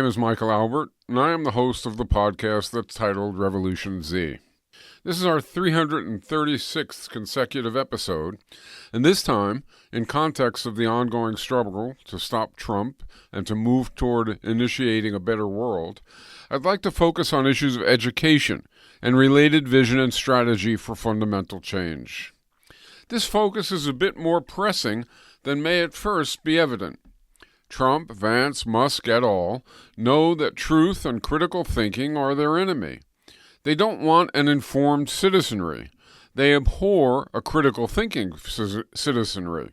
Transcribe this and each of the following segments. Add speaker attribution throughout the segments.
Speaker 1: is Michael Albert, and I am the host of the podcast that's titled RevolutionZ. This is our 336th consecutive episode, and this time, in context of the ongoing struggle to stop Trump and to move toward initiating a better world, I'd like to focus on issues of education and related vision and strategy for fundamental change. This focus is a bit more pressing than may at first be evident. Trump, Vance, Musk et al. Know that truth and critical thinking are their enemy. They don't want an informed citizenry. They abhor a critical thinking citizenry.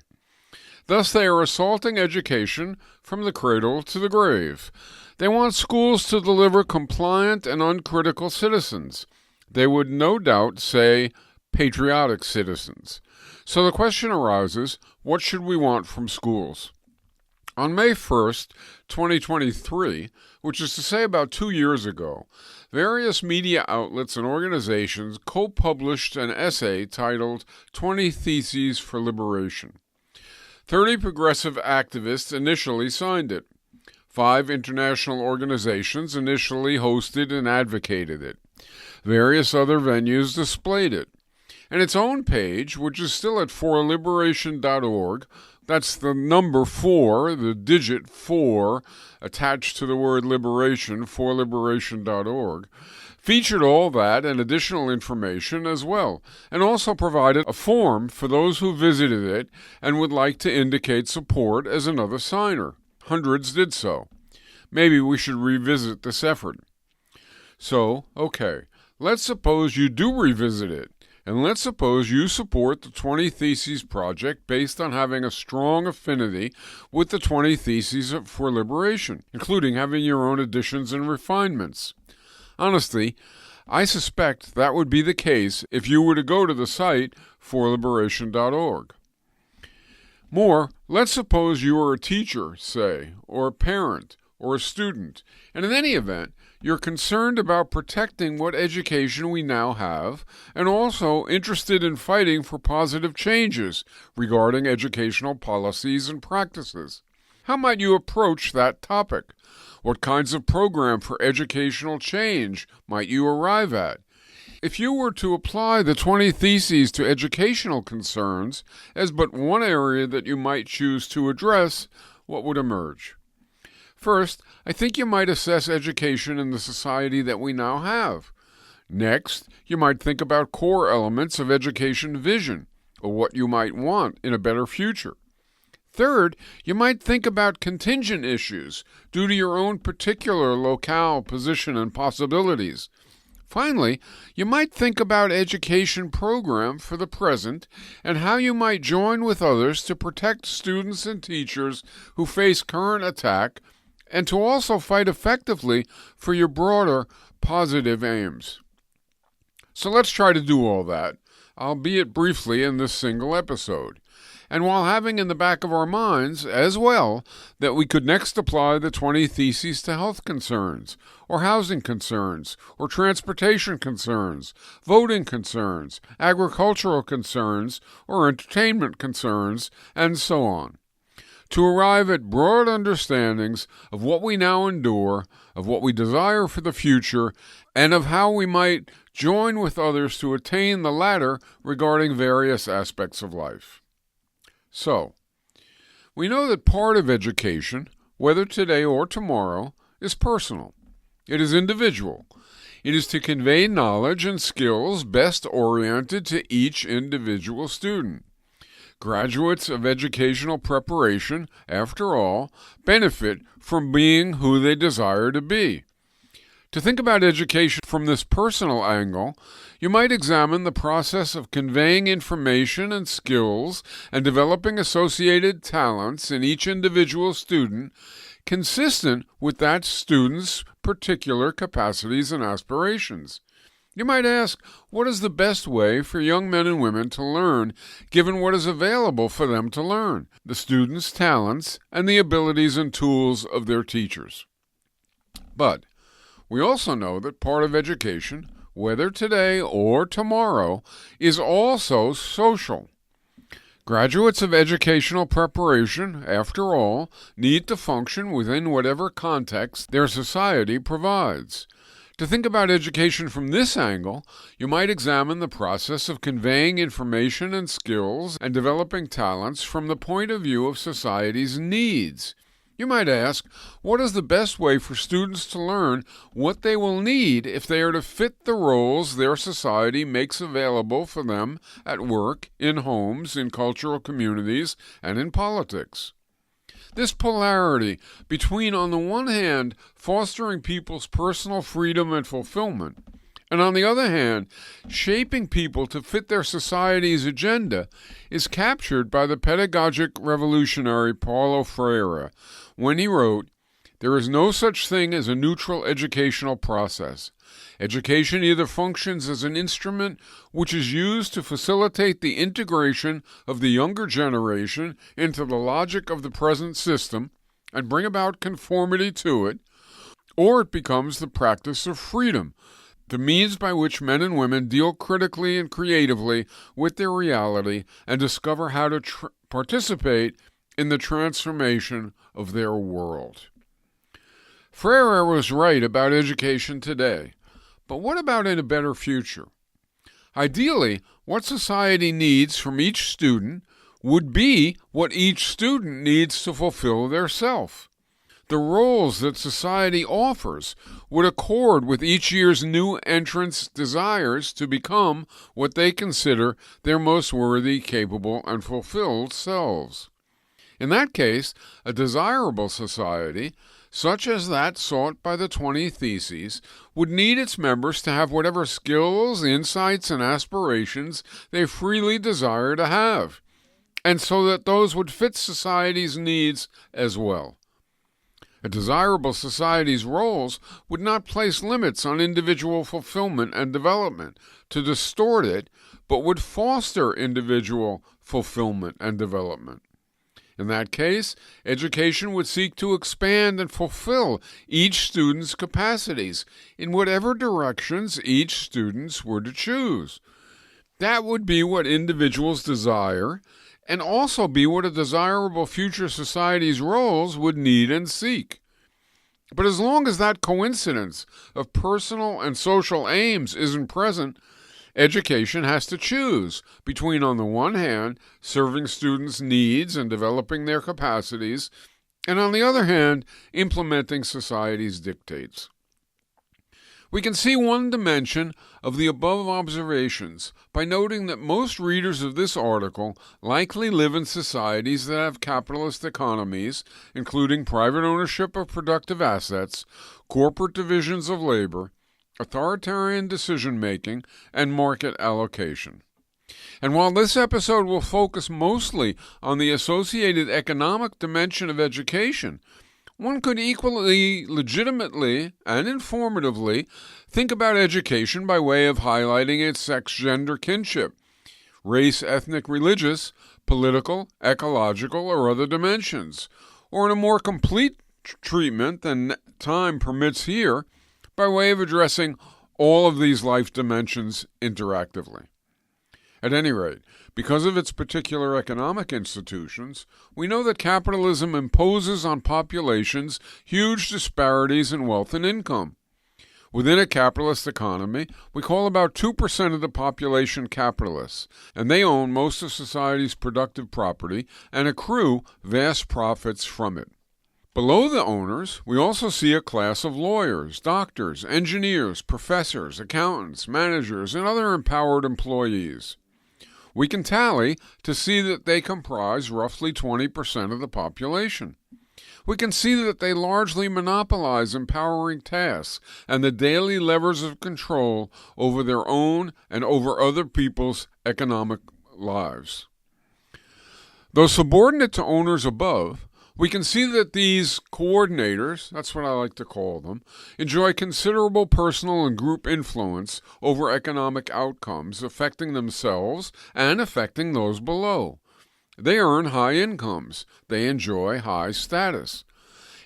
Speaker 1: Thus, they are assaulting education from the cradle to the grave. They want schools to deliver compliant and uncritical citizens. They would no doubt say patriotic citizens. So the question arises, what should we want from schools? On May 1st, 2023, which is to say about 2 years ago, various media outlets and organizations co-published an essay titled 20 Theses for Liberation. 30 progressive activists initially signed it. 5 international organizations initially hosted and advocated it. Various other venues displayed it. And its own page, which is still at forliberation.org, that's the number 4, the digit 4, attached to the word liberation, forliberation.org, featured all that and additional information as well, and also provided a form for those who visited it and would like to indicate support as another signer. Hundreds did so. Maybe we should revisit this effort. So, okay, let's suppose you do revisit it. And let's suppose you support the 20 Theses project based on having a strong affinity with the 20 Theses for Liberation, including having your own additions and refinements. Honestly, I suspect that would be the case if you were to go to the site forliberation.org. More, let's suppose you are a teacher, say, or a parent, or a student, and in any event, you're concerned about protecting what education we now have and also interested in fighting for positive changes regarding educational policies and practices. How might you approach that topic? What kinds of program for educational change might you arrive at? If you were to apply the 20 Theses to educational concerns as but one area that you might choose to address, what would emerge? First, I think you might assess education in the society that we now have. Next, you might think about core elements of education vision, or what you might want in a better future. Third, you might think about contingent issues due to your own particular locale, position, and possibilities. Finally, you might think about education program for the present and how you might join with others to protect students and teachers who face current attack and to also fight effectively for your broader positive aims. So let's try to do all that, albeit briefly in this single episode, and while having in the back of our minds, as well, that we could next apply the 20 Theses to health concerns, or housing concerns, or transportation concerns, voting concerns, agricultural concerns, or entertainment concerns, and so on, to arrive at broad understandings of what we now endure, of what we desire for the future, and of how we might join with others to attain the latter regarding various aspects of life. So, we know that part of education, whether today or tomorrow, is personal. It is individual. It is to convey knowledge and skills best oriented to each individual student. Graduates of educational preparation, after all, benefit from being who they desire to be. To think about education from this personal angle, you might examine the process of conveying information and skills and developing associated talents in each individual student consistent with that student's particular capacities and aspirations. You might ask, what is the best way for young men and women to learn, given what is available for them to learn, the students' talents, and the abilities and tools of their teachers? But we also know that part of education, whether today or tomorrow, is also social. Graduates of educational preparation, after all, need to function within whatever context their society provides. To think about education from this angle, you might examine the process of conveying information and skills and developing talents from the point of view of society's needs. You might ask, what is the best way for students to learn what they will need if they are to fit the roles their society makes available for them at work, in homes, in cultural communities, and in politics? This polarity between, on the one hand, fostering people's personal freedom and fulfillment, and on the other hand, shaping people to fit their society's agenda, is captured by the pedagogic revolutionary Paulo Freire when he wrote, "There is no such thing as a neutral educational process. Education either functions as an instrument which is used to facilitate the integration of the younger generation into the logic of the present system and bring about conformity to it, or it becomes the practice of freedom, the means by which men and women deal critically and creatively with their reality and discover how to participate in the transformation of their world." Freire was right about education today, but what about in a better future? Ideally, what society needs from each student would be what each student needs to fulfill their self. The roles that society offers would accord with each year's new entrants' desires to become what they consider their most worthy, capable, and fulfilled selves. In that case, a desirable society, such as that sought by the 20 Theses, would need its members to have whatever skills, insights, and aspirations they freely desire to have, and so that those would fit society's needs as well. A desirable society's roles would not place limits on individual fulfillment and development to distort it, but would foster individual fulfillment and development. In that case, education would seek to expand and fulfill each student's capacities in whatever directions each student were to choose. That would be what individuals desire, and also be what a desirable future society's roles would need and seek. But as long as that coincidence of personal and social aims isn't present, education has to choose between, on the one hand, serving students' needs and developing their capacities, and on the other hand, implementing society's dictates. We can see one dimension of the above observations by noting that most readers of this article likely live in societies that have capitalist economies, including private ownership of productive assets, corporate divisions of labor, authoritarian decision-making, and market allocation. And while this episode will focus mostly on the associated economic dimension of education, one could equally legitimately and informatively think about education by way of highlighting its sex-gender kinship, race, ethnic, religious, political, ecological, or other dimensions, or in a more complete treatment than time permits here, by way of addressing all of these life dimensions interactively. At any rate, because of its particular economic institutions, we know that capitalism imposes on populations huge disparities in wealth and income. Within a capitalist economy, we call about 2% of the population capitalists, and they own most of society's productive property and accrue vast profits from it. Below the owners, we also see a class of lawyers, doctors, engineers, professors, accountants, managers, and other empowered employees. We can tally to see that they comprise roughly 20% of the population. We can see that they largely monopolize empowering tasks and the daily levers of control over their own and over other people's economic lives. Though subordinate to owners above, we can see that these coordinators, that's what I like to call them, enjoy considerable personal and group influence over economic outcomes affecting themselves and affecting those below. They earn high incomes. They enjoy high status.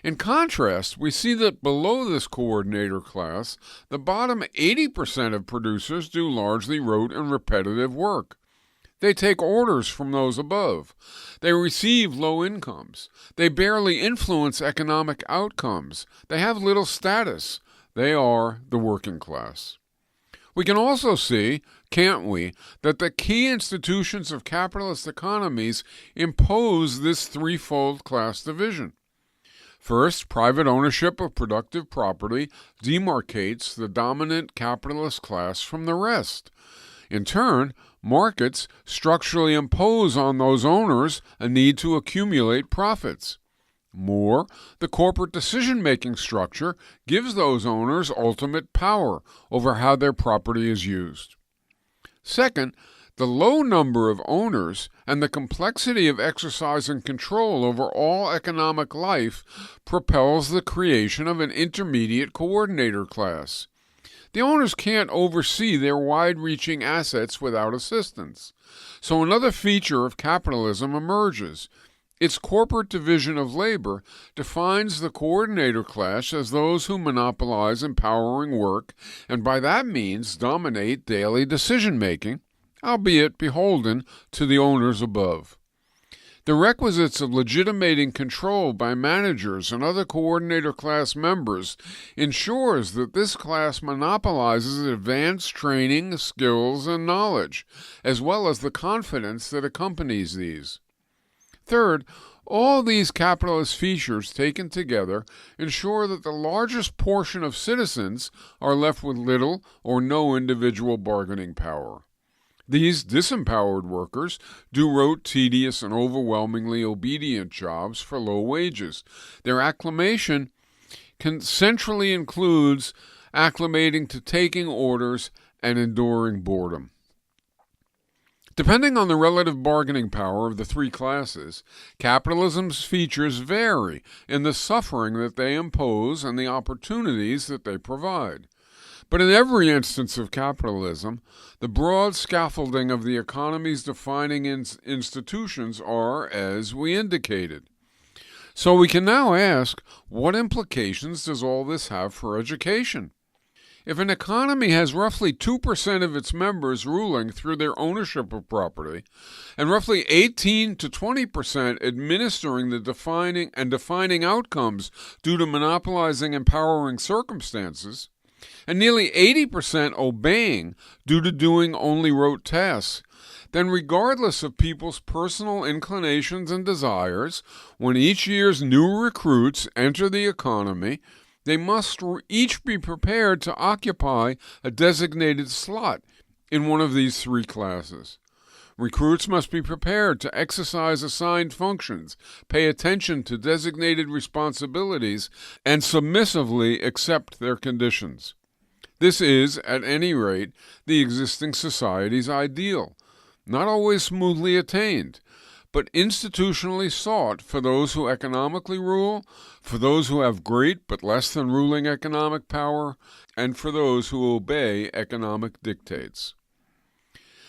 Speaker 1: In contrast, we see that below this coordinator class, the bottom 80% of producers do largely rote and repetitive work. They take orders from those above. They receive low incomes. They barely influence economic outcomes. They have little status. They are the working class. We can also see, can't we, that the key institutions of capitalist economies impose this threefold class division. First, private ownership of productive property demarcates the dominant capitalist class from the rest. In turn, markets structurally impose on those owners a need to accumulate profits. More, the corporate decision-making structure gives those owners ultimate power over how their property is used. Second, the low number of owners and the complexity of exercising control over all economic life propels the creation of an intermediate coordinator class. The owners can't oversee their wide-reaching assets without assistance. So another feature of capitalism emerges. Its corporate division of labor defines the coordinator class as those who monopolize empowering work and by that means dominate daily decision-making, albeit beholden to the owners above. The requisites of legitimating control by managers and other coordinator class members ensures that this class monopolizes advanced training, skills, and knowledge, as well as the confidence that accompanies these. Third, all these capitalist features taken together ensure that the largest portion of citizens are left with little or no individual bargaining power. These disempowered workers do rote, tedious, and overwhelmingly obedient jobs for low wages. Their acclimation centrally includes acclimating to taking orders and enduring boredom. Depending on the relative bargaining power of the three classes, capitalism's features vary in the suffering that they impose and the opportunities that they provide. But in every instance of capitalism, the broad scaffolding of the economy's defining institutions are as we indicated. So we can now ask, what implications does all this have for education? If an economy has roughly 2% of its members ruling through their ownership of property, and roughly 18 to 20% administering the defining outcomes due to monopolizing empowering circumstances, and nearly 80% obeying due to doing only rote tasks, then regardless of people's personal inclinations and desires, when each year's new recruits enter the economy, they must each be prepared to occupy a designated slot in one of these three classes. Recruits must be prepared to exercise assigned functions, pay attention to designated responsibilities, and submissively accept their conditions. This is, at any rate, the existing society's ideal, not always smoothly attained, but institutionally sought for those who economically rule, for those who have great but less than ruling economic power, and for those who obey economic dictates.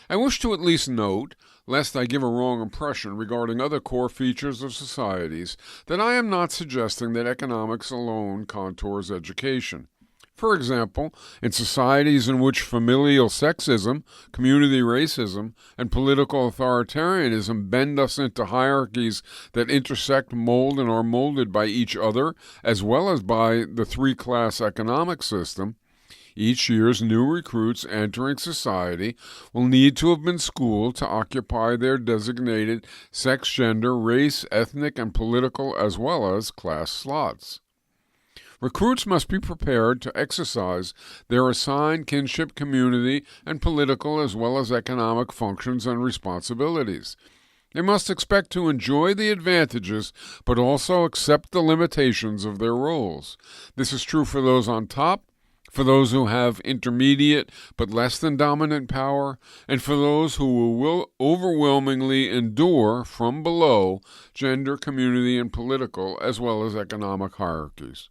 Speaker 1: I wish to at least note, lest I give a wrong impression regarding other core features of societies, that I am not suggesting that economics alone contours education. For example, in societies in which familial sexism, community racism, and political authoritarianism bend us into hierarchies that intersect, mold, and are molded by each other, as well as by the three-class economic system, each year's new recruits entering society will need to have been schooled to occupy their designated sex, gender, race, ethnic, and political as well as class slots. Recruits must be prepared to exercise their assigned kinship, community, and political as well as economic functions and responsibilities. They must expect to enjoy the advantages, but also accept the limitations of their roles. This is true for those on top, for those who have intermediate but less than dominant power, and for those who will overwhelmingly endure from below gender, community, and political as well as economic hierarchies.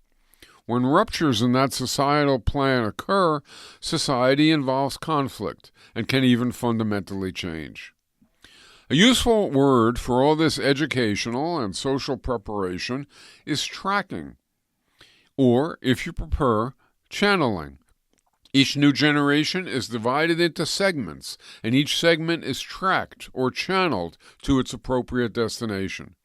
Speaker 1: When ruptures in that societal plan occur, society involves conflict and can even fundamentally change. A useful word for all this educational and social preparation is tracking, or, if you prefer, channeling. Each new generation is divided into segments, and each segment is tracked or channeled to its appropriate destination.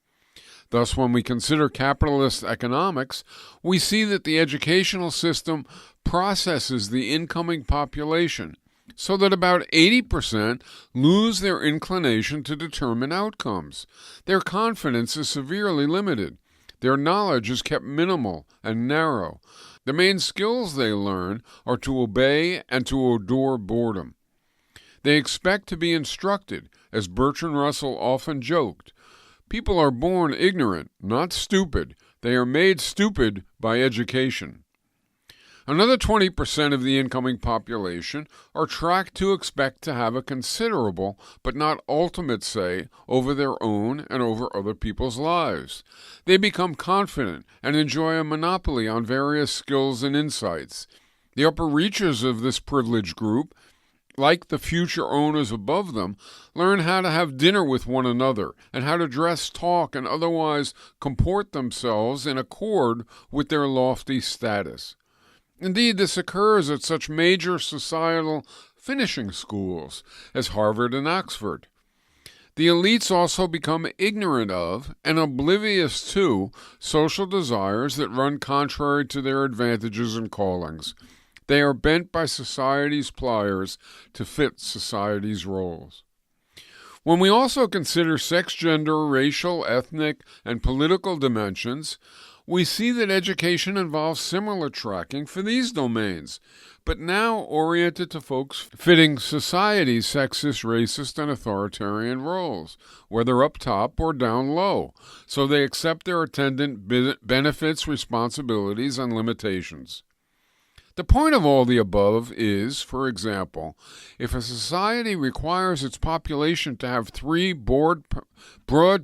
Speaker 1: Thus, when we consider capitalist economics, we see that the educational system processes the incoming population so that about 80% lose their inclination to determine outcomes. Their confidence is severely limited. Their knowledge is kept minimal and narrow. The main skills they learn are to obey and to adore boredom. They expect to be instructed, as Bertrand Russell often joked. People are born ignorant, not stupid. They are made stupid by education. Another 20% of the incoming population are tracked to expect to have a considerable but not ultimate say over their own and over other people's lives. They become confident and enjoy a monopoly on various skills and insights. The upper reaches of this privileged group, like the future owners above them, learn how to have dinner with one another and how to dress, talk, and otherwise comport themselves in accord with their lofty status. Indeed, this occurs at such major societal finishing schools as Harvard and Oxford. The elites also become ignorant of and oblivious to social desires that run contrary to their advantages and callings. They are bent by society's pliers to fit society's roles. When we also consider sex, gender, racial, ethnic, and political dimensions, we see that education involves similar tracking for these domains, but now oriented to folks fitting society's sexist, racist, and authoritarian roles, whether up top or down low, so they accept their attendant benefits, responsibilities, and limitations. The point of all the above is, for example, if a society requires its population to have three broad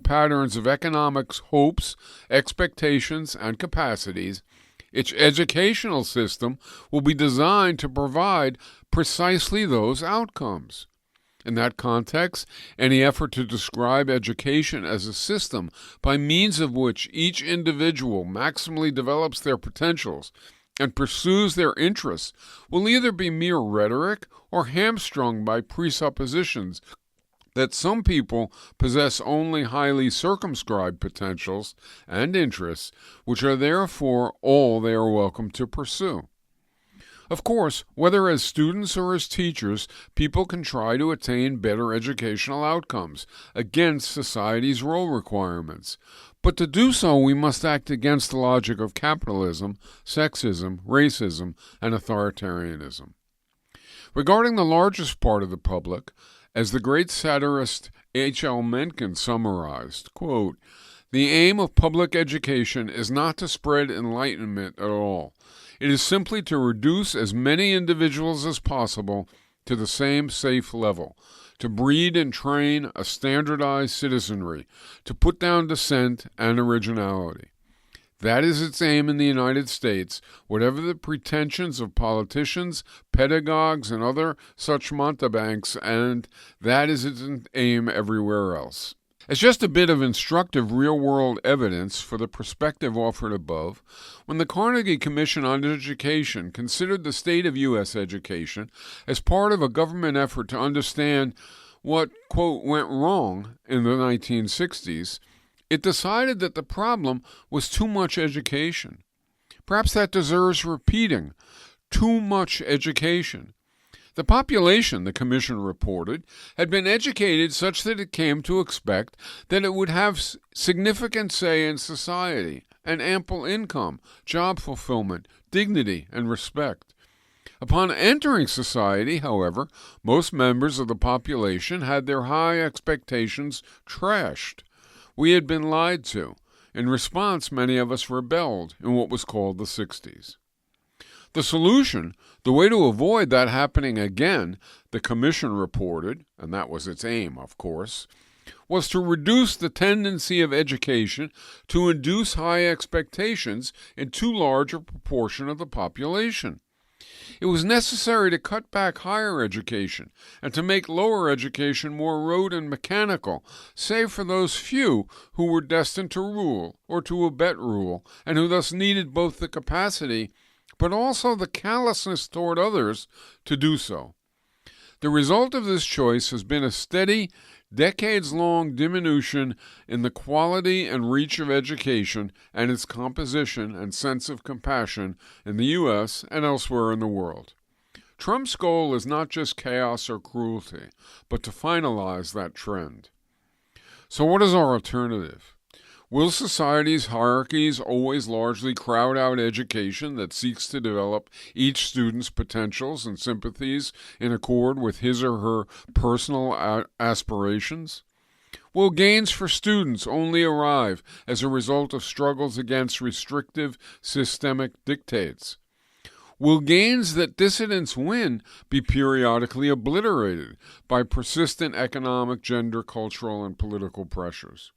Speaker 1: patterns of economics, hopes, expectations, and capacities, its educational system will be designed to provide precisely those outcomes. In that context, any effort to describe education as a system by means of which each individual maximally develops their potentials and pursues their interests will either be mere rhetoric or hamstrung by presuppositions that some people possess only highly circumscribed potentials and interests, which are therefore all they are welcome to pursue. Of course, whether as students or as teachers, people can try to attain better educational outcomes against society's role requirements. But to do so, we must act against the logic of capitalism, sexism, racism, and authoritarianism. Regarding the largest part of the public, as the great satirist H.L. Mencken summarized, quote, "The aim of public education is not to spread enlightenment at all. It is simply to reduce as many individuals as possible to the same safe level, to breed and train a standardized citizenry, to put down dissent and originality. That is its aim in the United States, whatever the pretensions of politicians, pedagogues, and other such mountebanks, and that is its aim everywhere else." As just a bit of instructive real-world evidence for the perspective offered above, when the Carnegie Commission on Education considered the state of U.S. education as part of a government effort to understand what, quote, went wrong in the 1960s, it decided that the problem was too much education. Perhaps that deserves repeating. Too much education. The population, the Commission reported, had been educated such that it came to expect that it would have significant say in society, and ample income, job fulfillment, dignity, and respect. Upon entering society, however, most members of the population had their high expectations trashed. We had been lied to. In response, many of us rebelled in what was called the Sixties. The solution, the way to avoid that happening again, the Commission reported, and that was its aim, of course, was to reduce the tendency of education to induce high expectations in too large a proportion of the population. It was necessary to cut back higher education and to make lower education more rote and mechanical, save for those few who were destined to rule or to abet rule, and who thus needed both the capacity but also the callousness toward others to do so. The result of this choice has been a steady, decades-long diminution in the quality and reach of education and its composition and sense of compassion in the U.S. and elsewhere in the world. Trump's goal is not just chaos or cruelty, but to finalize that trend. So what is our alternative? Will society's hierarchies always largely crowd out education that seeks to develop each student's potentials and sympathies in accord with his or her personal aspirations? Will gains for students only arrive as a result of struggles against restrictive systemic dictates? Will gains that dissidents win be periodically obliterated by persistent economic, gender, cultural, and political pressures?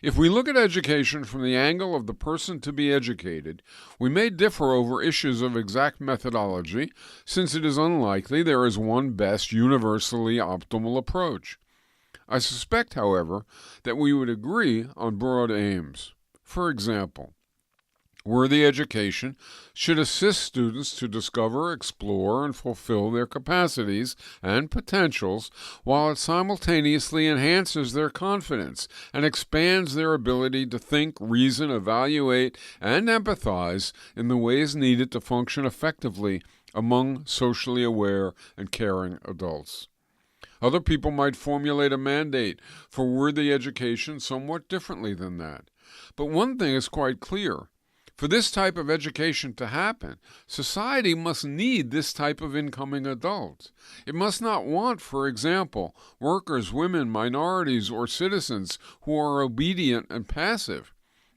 Speaker 1: If we look at education from the angle of the person to be educated, we may differ over issues of exact methodology, since it is unlikely there is one best universally optimal approach. I suspect, however, that we would agree on broad aims. For example, worthy education should assist students to discover, explore, and fulfill their capacities and potentials, while it simultaneously enhances their confidence and expands their ability to think, reason, evaluate, and empathize in the ways needed to function effectively among socially aware and caring adults. Other people might formulate a mandate for worthy education somewhat differently than that. But one thing is quite clear. For this type of education to happen, society must need this type of incoming adult. It must not want, for example, workers, women, minorities, or citizens who are obedient and passive.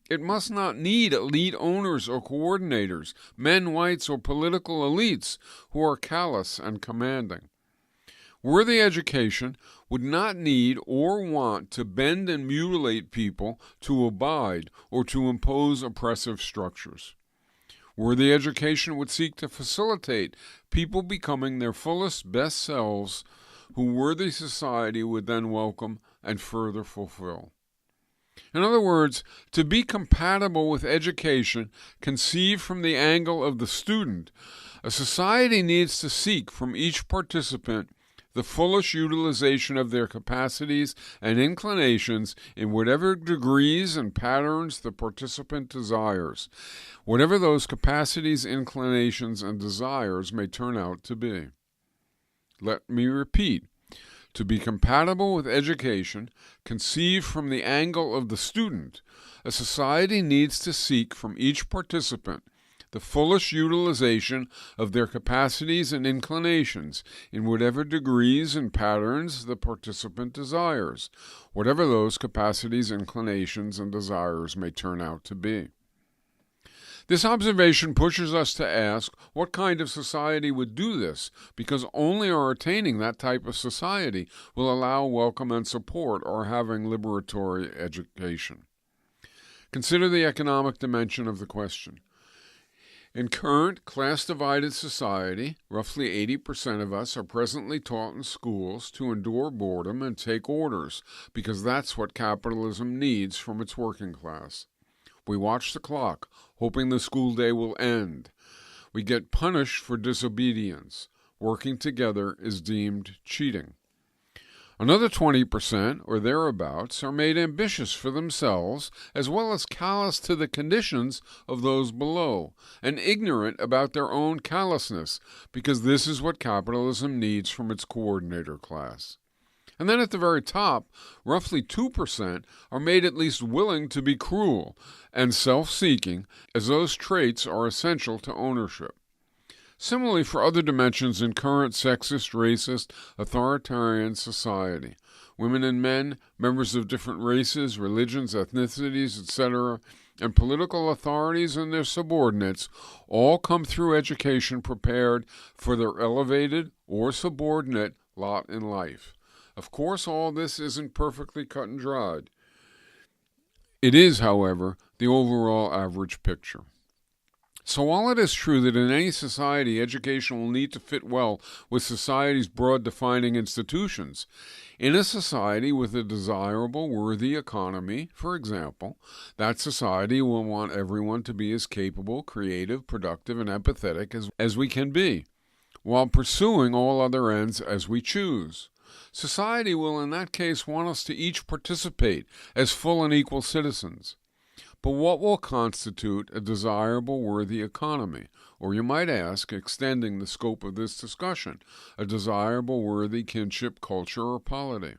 Speaker 1: It must not need elite owners or coordinators, men, whites, or political elites who are callous and commanding. Worthy education would not need or want to bend and mutilate people to abide or to impose oppressive structures. Worthy education would seek to facilitate people becoming their fullest, best selves, who worthy society would then welcome and further fulfill. In other words, to be compatible with education conceived from the angle of the student, a society needs to seek from each participant the fullest utilization of their capacities and inclinations in whatever degrees and patterns the participant desires, whatever those capacities, inclinations, and desires may turn out to be. Let me repeat. To be compatible with education, conceived from the angle of the student, a society needs to seek from each participant the fullest utilization of their capacities and inclinations in whatever degrees and patterns the participant desires, whatever those capacities, inclinations, and desires may turn out to be. This observation pushes us to ask what kind of society would do this, because only our attaining that type of society will allow, welcome, and support our having liberatory education. Consider the economic dimension of the question. In current class-divided society, roughly 80% of us are presently taught in schools to endure boredom and take orders, because that's what capitalism needs from its working class. We watch the clock, hoping the school day will end. We get punished for disobedience. Working together is deemed cheating. Another 20%, or thereabouts, are made ambitious for themselves, as well as callous to the conditions of those below, and ignorant about their own callousness, because this is what capitalism needs from its coordinator class. And then at the very top, roughly 2% are made at least willing to be cruel and self-seeking, as those traits are essential to ownership. Similarly, for other dimensions in current sexist, racist, authoritarian society, women and men, members of different races, religions, ethnicities, etc., and political authorities and their subordinates all come through education prepared for their elevated or subordinate lot in life. Of course, all this isn't perfectly cut and dried. It is, however, the overall average picture. So while it is true that in any society education will need to fit well with society's broad defining institutions, in a society with a desirable, worthy economy, for example, that society will want everyone to be as capable, creative, productive, and empathetic as we can be, while pursuing all other ends as we choose. Society will in that case want us to each participate as full and equal citizens. But what will constitute a desirable, worthy economy? Or you might ask, extending the scope of this discussion, a desirable, worthy kinship, culture, or polity?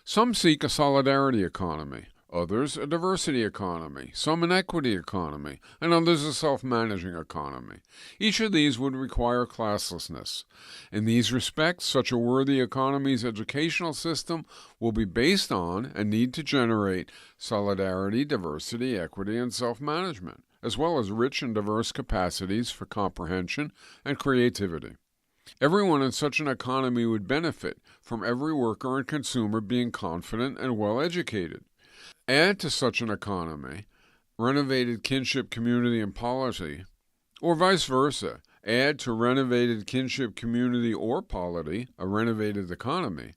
Speaker 1: Some seek a solidarity economy, others a diversity economy, some an equity economy, and others a self-managing economy. Each of these would require classlessness. In these respects, such a worthy economy's educational system will be based on and need to generate solidarity, diversity, equity, and self-management, as well as rich and diverse capacities for comprehension and creativity. Everyone in such an economy would benefit from every worker and consumer being confident and well-educated. Add to such an economy renovated kinship, community, and polity, or vice versa. Add to renovated kinship, community, or polity a renovated economy,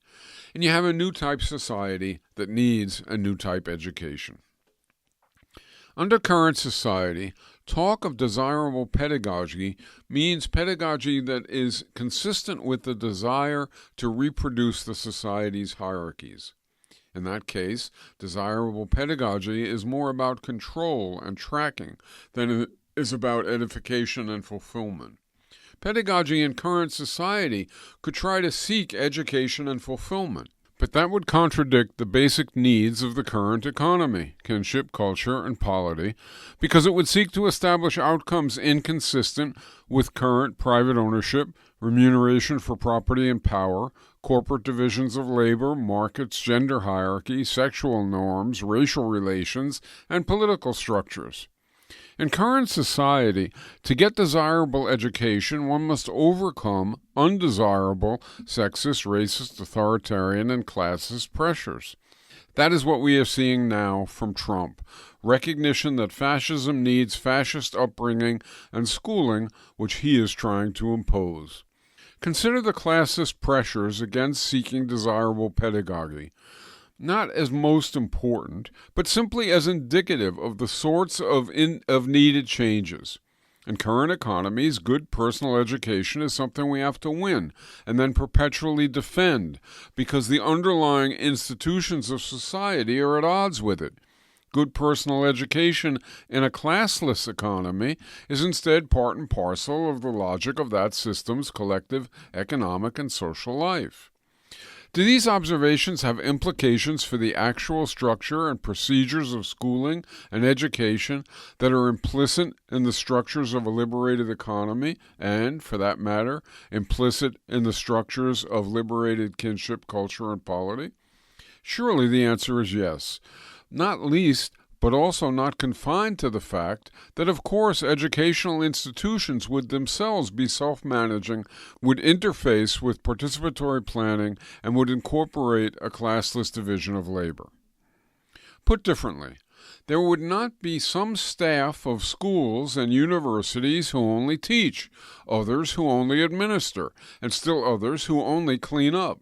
Speaker 1: and you have a new type society that needs a new type education. Under current society, talk of desirable pedagogy means pedagogy that is consistent with the desire to reproduce the society's hierarchies. In that case, desirable pedagogy is more about control and tracking than it is about edification and fulfillment. Pedagogy in current society could try to seek education and fulfillment, but that would contradict the basic needs of the current economy, kinship, culture, and polity, because it would seek to establish outcomes inconsistent with current private ownership, remuneration for property and power, corporate divisions of labor, markets, gender hierarchy, sexual norms, racial relations, and political structures. In current society, to get desirable education, one must overcome undesirable sexist, racist, authoritarian, and classist pressures. That is what we are seeing now from Trump. Recognition that fascism needs fascist upbringing and schooling, which he is trying to impose. Consider the classist pressures against seeking desirable pedagogy, not as most important, but simply as indicative of the sorts of needed changes. In current economies, good personal education is something we have to win and then perpetually defend because the underlying institutions of society are at odds with it. Good personal education in a classless economy is instead part and parcel of the logic of that system's collective economic and social life. Do these observations have implications for the actual structure and procedures of schooling and education that are implicit in the structures of a liberated economy and, for that matter, implicit in the structures of liberated kinship, culture, and polity? Surely the answer is yes. Not least, but also not confined to the fact that, of course, educational institutions would themselves be self-managing, would interface with participatory planning, and would incorporate a classless division of labor. Put differently, there would not be some staff of schools and universities who only teach, others who only administer, and still others who only clean up.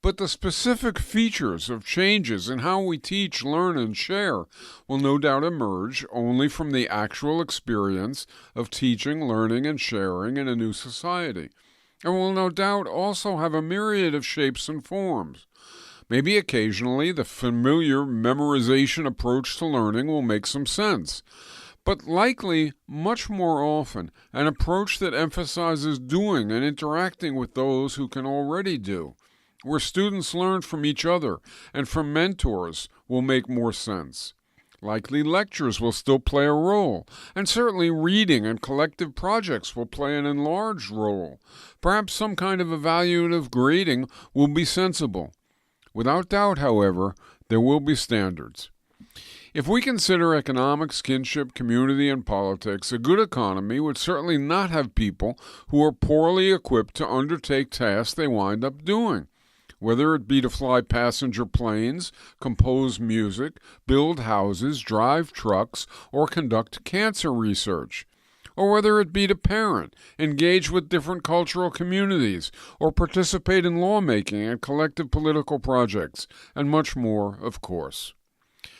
Speaker 1: But the specific features of changes in how we teach, learn, and share will no doubt emerge only from the actual experience of teaching, learning, and sharing in a new society, and will no doubt also have a myriad of shapes and forms. Maybe occasionally the familiar memorization approach to learning will make some sense, but likely, much more often, an approach that emphasizes doing and interacting with those who can already do, where students learn from each other and from mentors, will make more sense. Likely lectures will still play a role, and certainly reading and collective projects will play an enlarged role. Perhaps some kind of evaluative grading will be sensible. Without doubt, however, there will be standards. If we consider economics, kinship, community, and politics, a good economy would certainly not have people who are poorly equipped to undertake tasks they wind up doing, whether it be to fly passenger planes, compose music, build houses, drive trucks, or conduct cancer research. or whether it be to parent, engage with different cultural communities, or participate in lawmaking and collective political projects, and much more, of course.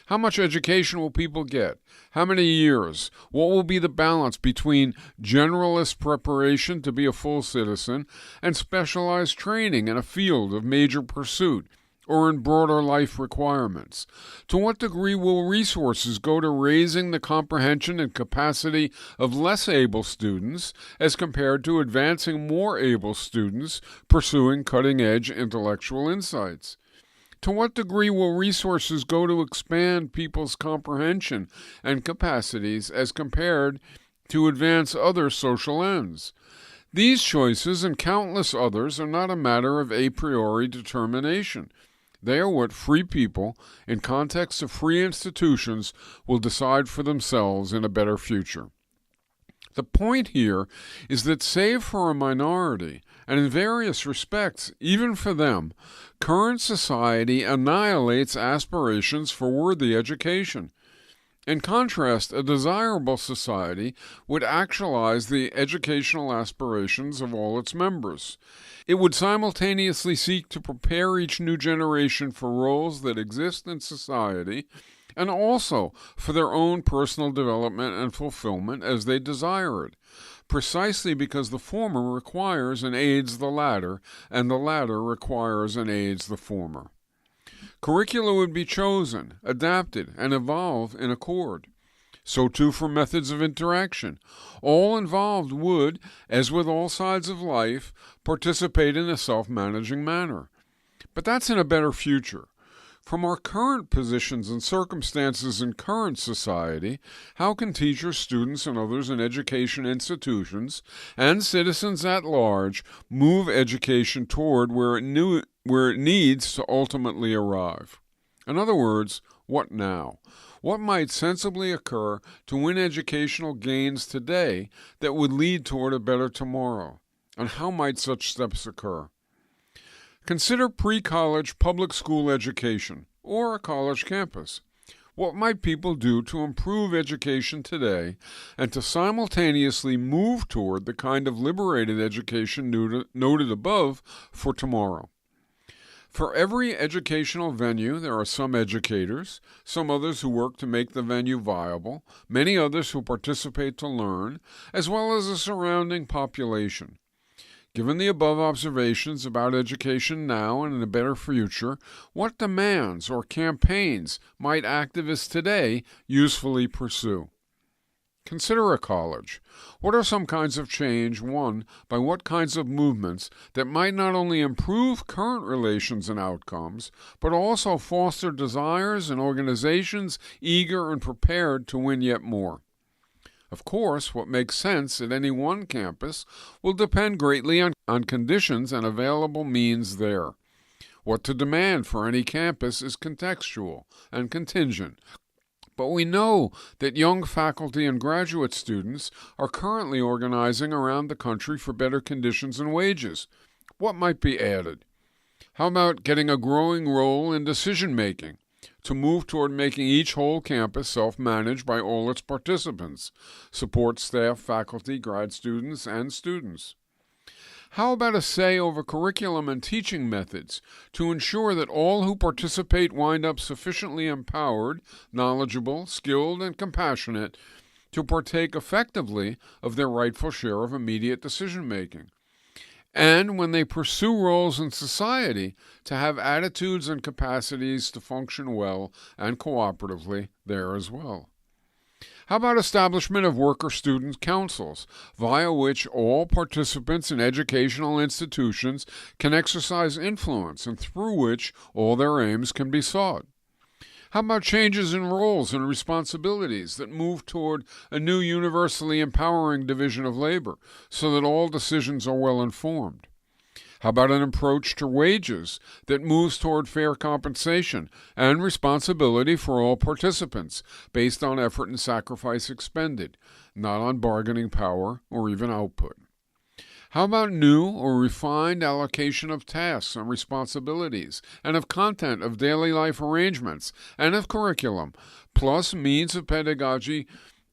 Speaker 1: How much education will people get? How many years? What will be the balance between generalist preparation to be a full citizen and specialized training in a field of major pursuit or in broader life requirements? To what degree will resources go to raising the comprehension and capacity of less able students as compared to advancing more able students pursuing cutting-edge intellectual insights? To what degree will resources go to expand people's comprehension and capacities as compared to advance other social ends? These choices and countless others are not a matter of a priori determination. They are what free people, in context of free institutions, will decide for themselves in a better future. The point here is that save for a minority, and in various respects, even for them, current society annihilates aspirations for worthy education. In contrast, a desirable society would actualize the educational aspirations of all its members. It would simultaneously seek to prepare each new generation for roles that exist in society and also for their own personal development and fulfillment as they desire it, precisely because the former requires and aids the latter, and the latter requires and aids the former. Curricula would be chosen, adapted, and evolve in accord. So too for methods of interaction. All involved would, as with all sides of life, participate in a self-managing manner. But that's in a better future. From our current positions and circumstances in current society, how can teachers, students, and others in education institutions, and citizens at large, move education toward where it needs to ultimately arrive? In other words, what now? What might sensibly occur to win educational gains today that would lead toward a better tomorrow? And how might such steps occur? Consider pre-college public school education, or a college campus. What might people do to improve education today and to simultaneously move toward the kind of liberated education noted above for tomorrow? For every educational venue, there are some educators, some others who work to make the venue viable, many others who participate to learn, as well as a surrounding population. Given the above observations about education now and in a better future, what demands or campaigns might activists today usefully pursue? Consider a college. What are some kinds of change won by what kinds of movements that might not only improve current relations and outcomes, but also foster desires and organizations eager and prepared to win yet more? Of course, what makes sense at any one campus will depend greatly on conditions and available means there. What to demand for any campus is contextual and contingent. But we know that young faculty and graduate students are currently organizing around the country for better conditions and wages. What might be added? How about getting a growing role in decision-making to move toward making each whole campus self-managed by all its participants, support staff, faculty, grad students, and students? How about a say over curriculum and teaching methods to ensure that all who participate wind up sufficiently empowered, knowledgeable, skilled, and compassionate to partake effectively of their rightful share of immediate decision-making? And when they pursue roles in society, to have attitudes and capacities to function well and cooperatively there as well. How about establishment of worker-student councils, via which all participants in educational institutions can exercise influence and through which all their aims can be sought? How about changes in roles and responsibilities that move toward a new universally empowering division of labor so that all decisions are well informed? How about an approach to wages that moves toward fair compensation and responsibility for all participants based on effort and sacrifice expended, not on bargaining power or even output? How about new or refined allocation of tasks and responsibilities, and of content of daily life arrangements, and of curriculum, plus means of pedagogy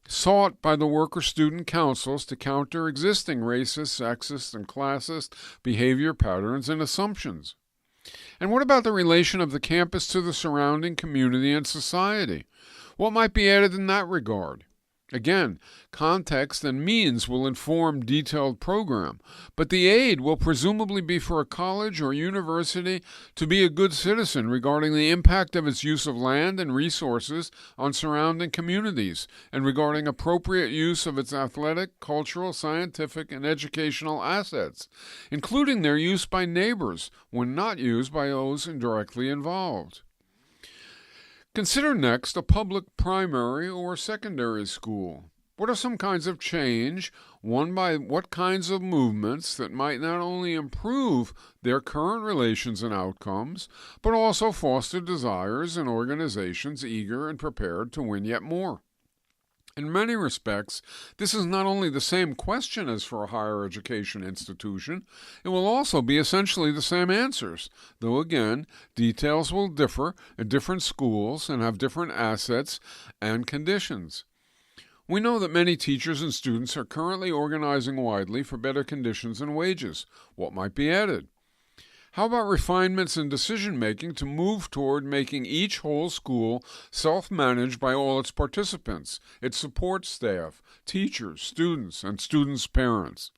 Speaker 1: sought by the worker-student councils to counter existing racist, sexist, and classist behavior patterns and assumptions. And what about the relation of the campus to the surrounding community and society? What might be added in that regard? Again, context and means will inform detailed program, but the aid will presumably be for a college or university to be a good citizen regarding the impact of its use of land and resources on surrounding communities, and regarding appropriate use of its athletic, cultural, scientific, and educational assets, including their use by neighbors when not used by those indirectly involved. Consider next a public primary or secondary school. What are some kinds of change won by what kinds of movements that might not only improve their current relations and outcomes, but also foster desires in organizations eager and prepared to win yet more? In many respects, this is not only the same question as for a higher education institution, it will also be essentially the same answers, though again, details will differ at different schools and have different assets and conditions. We know that many teachers and students are currently organizing widely for better conditions and wages. What might be added? How about refinements in decision-making to move toward making each whole school self-managed by all its participants, its support staff, teachers, students, and students' parents?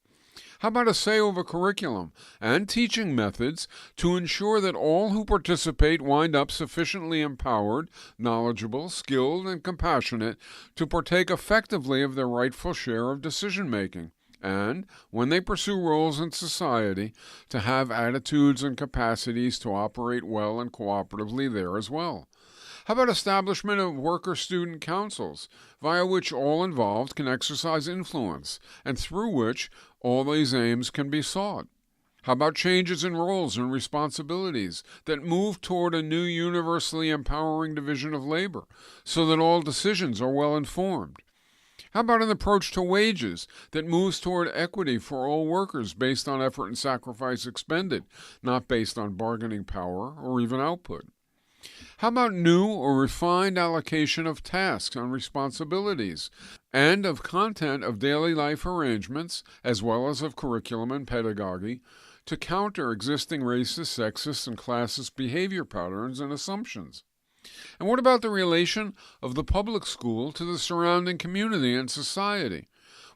Speaker 1: How about a say over curriculum and teaching methods to ensure that all who participate wind up sufficiently empowered, knowledgeable, skilled, and compassionate to partake effectively of their rightful share of decision-making? And, when they pursue roles in society, to have attitudes and capacities to operate well and cooperatively there as well. How about establishment of worker-student councils, via which all involved can exercise influence, and through which all these aims can be sought? How about changes in roles and responsibilities that move toward a new universally empowering division of labor, so that all decisions are well informed? How about an approach to wages that moves toward equity for all workers based on effort and sacrifice expended, not based on bargaining power or even output? How about new or refined allocation of tasks and responsibilities, and of content of daily life arrangements, as well as of curriculum and pedagogy, to counter existing racist, sexist, and classist behavior patterns and assumptions? And what about the relation of the public school to the surrounding community and society?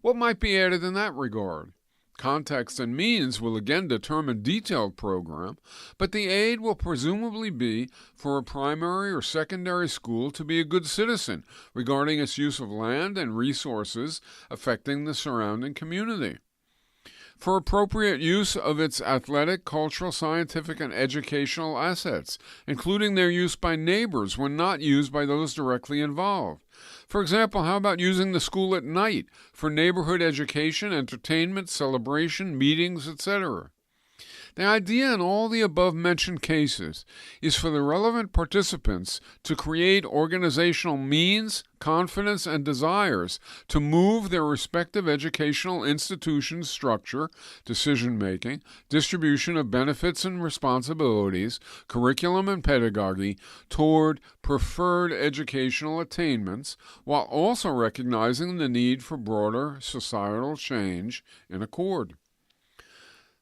Speaker 1: What might be added in that regard? Context and means will again determine detailed program, but the aid will presumably be for a primary or secondary school to be a good citizen regarding its use of land and resources affecting the surrounding community. For appropriate use of its athletic, cultural, scientific, and educational assets, including their use by neighbors when not used by those directly involved. For example, how about using the school at night for neighborhood education, entertainment, celebration, meetings, etc.? The idea in all the above-mentioned cases is for the relevant participants to create organizational means, confidence, and desires to move their respective educational institutions' structure, decision-making, distribution of benefits and responsibilities, curriculum and pedagogy toward preferred educational attainments, while also recognizing the need for broader societal change in accord.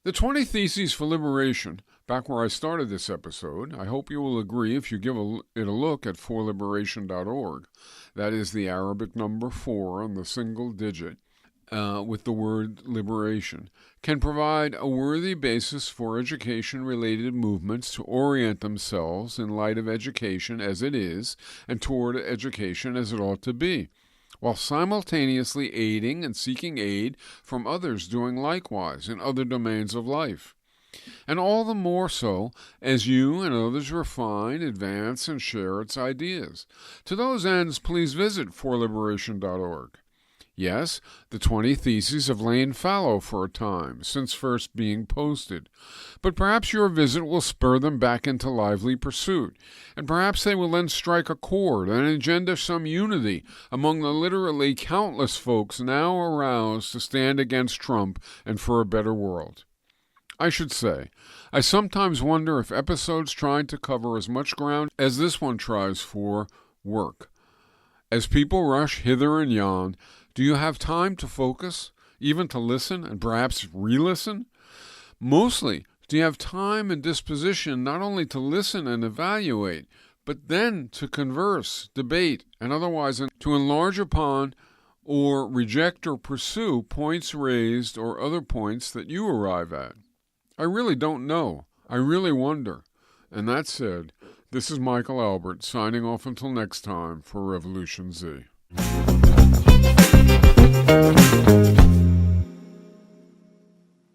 Speaker 1: The 20 Theses for Liberation, back where I started this episode, I hope you will agree if you give it a look at forliberation.org. That is the Arabic number 4 on the single digit with the word liberation, can provide a worthy basis for education-related movements to orient themselves in light of education as it is and toward education as it ought to be, while simultaneously aiding and seeking aid from others doing likewise in other domains of life. And all the more so as you and others refine, advance, and share its ideas. To those ends, please visit forliberation.org. Yes, the 20 Theses have lain fallow for a time since first being posted, but perhaps your visit will spur them back into lively pursuit, and perhaps they will then strike a chord and engender some unity among the literally countless folks now aroused to stand against Trump and for a better world. I should say, I sometimes wonder if episodes trying to cover as much ground as this one tries for work. As people rush hither and yon, do you have time to focus, even to listen and perhaps re-listen? Mostly, do you have time and disposition not only to listen and evaluate, but then to converse, debate, and otherwise to enlarge upon or reject or pursue points raised or other points that you arrive at? I really don't know. I really wonder. And that said, this is Michael Albert signing off until next time for Revolution Z.